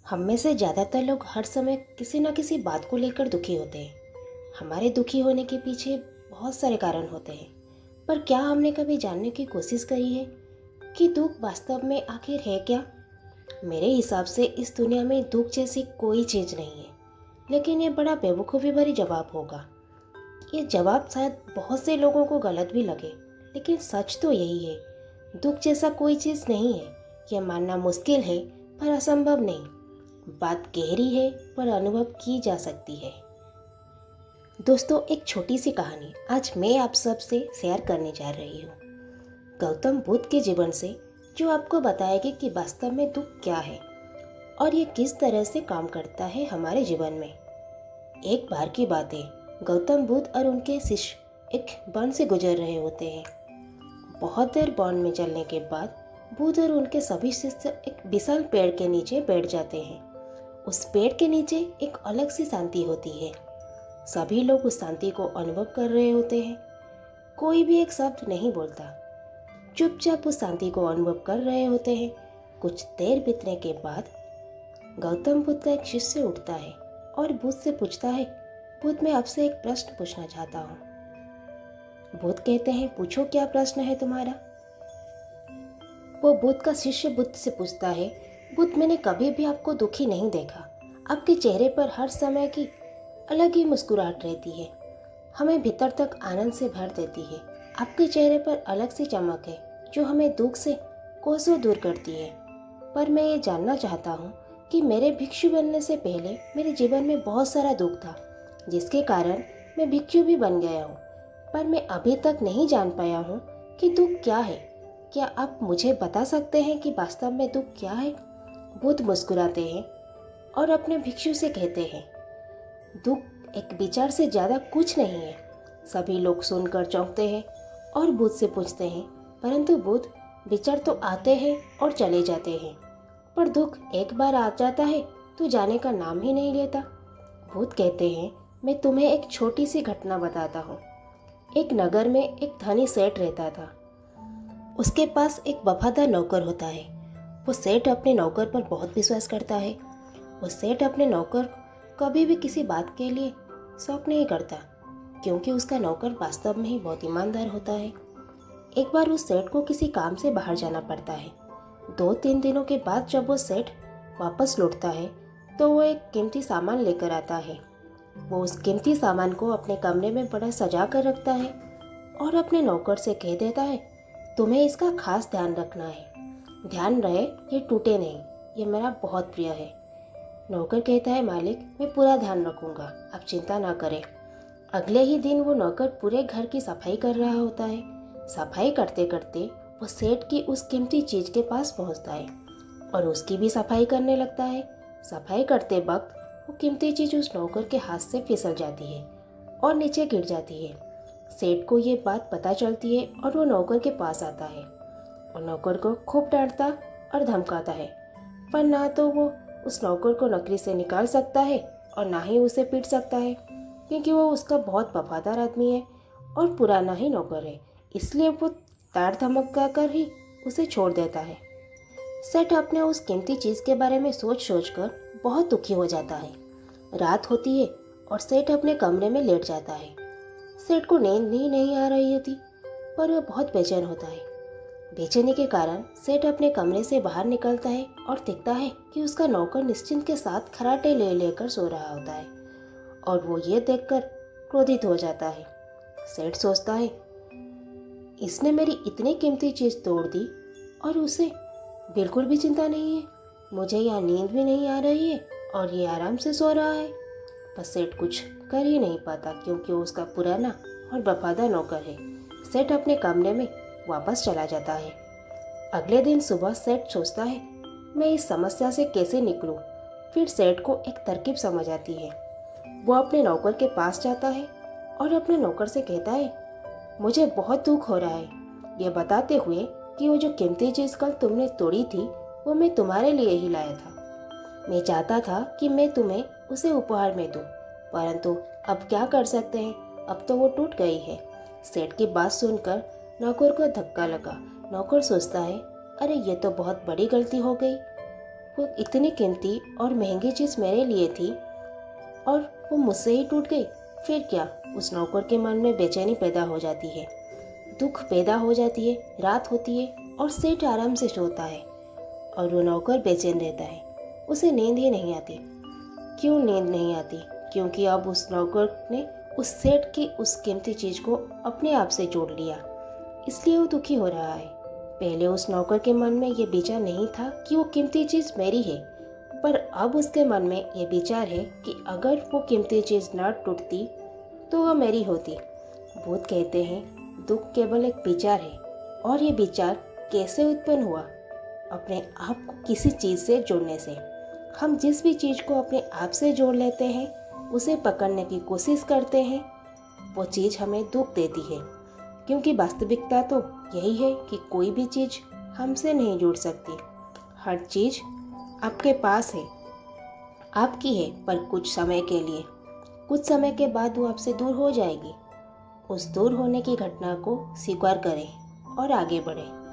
हम में से ज़्यादातर लोग हर समय किसी न किसी बात को लेकर दुखी होते हैं। हमारे दुखी होने के पीछे बहुत सारे कारण होते हैं, पर क्या हमने कभी जानने की कोशिश करी है कि दुख वास्तव में आखिर है क्या? मेरे हिसाब से इस दुनिया में दुख जैसी कोई चीज़ नहीं है, लेकिन ये बड़ा बेवकूफ़ी भरी जवाब होगा। ये जवाब शायद बहुत से लोगों को गलत भी लगे, लेकिन सच तो यही है। दुख जैसा कोई चीज़ नहीं है। यह मानना मुश्किल है, पर असंभव नहीं। बात गहरी है, पर अनुभव की जा सकती है। दोस्तों, एक छोटी सी कहानी आज मैं आप सब से शेयर करने जा रही हूँ। गौतम बुद्ध के जीवन से, जो आपको बताएगी कि वास्तव में दुख क्या है और ये किस तरह से काम करता है हमारे जीवन में। एक बार की बात है, गौतम बुद्ध और उनके शिष्य एक वन से गुजर रहे होते हैं। बहुत देर वन में चलने के बाद बुद्ध और उनके सभी शिष्य एक विशाल पेड़ के नीचे बैठ जाते हैं। उस पेड़ के नीचे एक अलग सी शांति होती है। सभी लोग उस शांति को अनुभव कर रहे होते हैं। कोई भी एक शब्द नहीं बोलता, चुपचाप उस शांति को अनुभव कर रहे होते हैं। कुछ देर बीतने के बाद गौतम बुद्ध का एक शिष्य उठता है और बुद्ध से पूछता है, बुद्ध, मैं आपसे एक प्रश्न पूछना चाहता हूँ। बुद्ध कहते हैं, पूछो, क्या प्रश्न है तुम्हारा? वो बुद्ध का शिष्य बुद्ध से पूछता है, बुद्ध, मैंने कभी भी आपको दुखी नहीं देखा। आपके चेहरे पर हर समय की अलग ही मुस्कुराहट रहती है, हमें भीतर तक आनंद से भर देती है। आपके चेहरे पर अलग सी चमक है जो हमें दुख से कोसों दूर करती है। पर मैं ये जानना चाहता हूँ कि मेरे भिक्षु बनने से पहले मेरे जीवन में बहुत सारा दुख था, जिसके कारण मैं भिक्षु भी बन गया हूँ। पर मैं अभी तक नहीं जान पाया हूँ कि दुख क्या है। क्या आप मुझे बता सकते हैं कि वास्तव में दुख क्या है? बुद्ध मुस्कुराते हैं और अपने भिक्षु से कहते हैं, दुख एक विचार से ज़्यादा कुछ नहीं है। सभी लोग सुनकर चौंकते हैं और बुद्ध से पूछते हैं, परंतु बुद्ध, विचार तो आते हैं और चले जाते हैं, पर दुख एक बार आ जाता है तो जाने का नाम ही नहीं लेता। बुद्ध कहते हैं, मैं तुम्हें एक छोटी सी घटना बताता हूँ। एक नगर में एक धनी सेठ रहता था। उसके पास एक वफादार नौकर होता है। वो सेठ अपने नौकर पर बहुत विश्वास करता है। वो सेठ अपने नौकर कभी भी किसी बात के लिए शौक नहीं करता, क्योंकि उसका नौकर वास्तव में ही बहुत ईमानदार होता है। एक बार उस सेठ को किसी काम से बाहर जाना पड़ता है। 2-3 दिनों के बाद जब वो सेठ वापस लौटता है तो वो एक कीमती सामान लेकर आता है। वो उस कीमती सामान को अपने कमरे में बड़ा सजा कर रखता है और अपने नौकर से कह देता है, तुम्हें इसका खास ध्यान रखना है। ध्यान रहे ये टूटे नहीं, ये मेरा बहुत प्रिय है। नौकर कहता है, मालिक, मैं पूरा ध्यान रखूंगा, आप चिंता ना करें। अगले ही दिन वो नौकर पूरे घर की सफाई कर रहा होता है। सफाई करते करते वो सेठ की उस कीमती चीज़ के पास पहुंचता है और उसकी भी सफाई करने लगता है। सफाई करते वक्त वो कीमती चीज़ उस नौकर के हाथ से फिसल जाती है और नीचे गिर जाती है। सेठ को ये बात पता चलती है और वो नौकर के पास आता है और नौकर को खूब डांटता और धमकाता है, पर ना तो वो उस नौकर को नौकरी से निकाल सकता है और ना ही उसे पीट सकता है, क्योंकि वो उसका बहुत वफादार आदमी है और पुराना ही नौकर है। इसलिए वो तार धमका कर ही उसे छोड़ देता है। सेठ अपने उस कीमती चीज़ के बारे में सोच सोच कर बहुत दुखी हो जाता है। रात होती है और सेठ अपने कमरे में लेट जाता है। सेठ को नींद ही नहीं आ रही होती, पर वह बहुत बेचैन होता है। बेचैनी के कारण सेठ अपने कमरे से बाहर निकलता है और देखता है कि उसका नौकर निश्चिंत के साथ खराटे ले लेकर सो रहा होता है और वो ये देखकर क्रोधित हो जाता है। सेठ सोचता है, इसने मेरी इतनी कीमती चीज़ तोड़ दी और उसे बिल्कुल भी चिंता नहीं है। मुझे यहाँ नींद भी नहीं आ रही है और ये आराम से सो रहा है। बस सेठ कुछ कर ही नहीं पाता, क्योंकि वो उसका पुराना और वफादार नौकर है। सेठ अपने कमरे में वापस चला जाता है। अगले दिन सुबह सेठ सोचता है, मैं इस समस्या से कैसे निकलूं। फिर सेठ को एक तरकीब समझ आती है। वो अपने नौकर के पास जाता है और अपने नौकर से कहता है, मुझे बहुत दुख हो रहा है, ये बताते हुए कि वो जो कीमती चीज़ कल तुमने तोड़ी थी वो मैं तुम्हारे लिए ही लाया था। मैं चाहता था कि मैं तुम्हें उसे उपहार में दूं, परंतु अब क्या कर सकते हैं, अब तो वो टूट गई है। सेठ की बात सुनकर नौकर को धक्का लगा। नौकर सोचता है, अरे ये तो बहुत बड़ी गलती हो गई। वो इतनी कीमती और महंगी चीज़ मेरे लिए थी और वो मुझसे ही टूट गई। फिर क्या? उस नौकर के मन में बेचैनी पैदा हो जाती है, दुख पैदा हो जाती है। रात होती है और सेठ आराम से सोता है और वो नौकर बेचैन रहता है। उसे नींद ही नहीं आती। क्यों नींद नहीं आती? क्योंकि अब उस नौकर ने उस सेठ की उस कीमती चीज़ को अपने आप से जोड़ लिया, इसलिए वो दुखी हो रहा है। पहले उस नौकर के मन में ये विचार नहीं था कि वो कीमती चीज़ मेरी है, पर अब उसके मन में ये विचार है कि अगर वो कीमती चीज़ न टूटती तो वह मेरी होती। बुद्ध कहते हैं दुख केवल एक विचार है, और ये विचार कैसे उत्पन्न हुआ? अपने आप को किसी चीज़ से जोड़ने से। हम जिस भी चीज़ को अपने आप से जोड़ लेते हैं, उसे पकड़ने की कोशिश करते हैं, वो चीज़ हमें दुख देती है। क्योंकि वास्तविकता तो यही है कि कोई भी चीज़ हमसे नहीं जुड़ सकती। हर चीज़ आपके पास है, आपकी है, पर कुछ समय के लिए। कुछ समय के बाद वो आपसे दूर हो जाएगी। उस दूर होने की घटना को स्वीकार करें और आगे बढ़ें।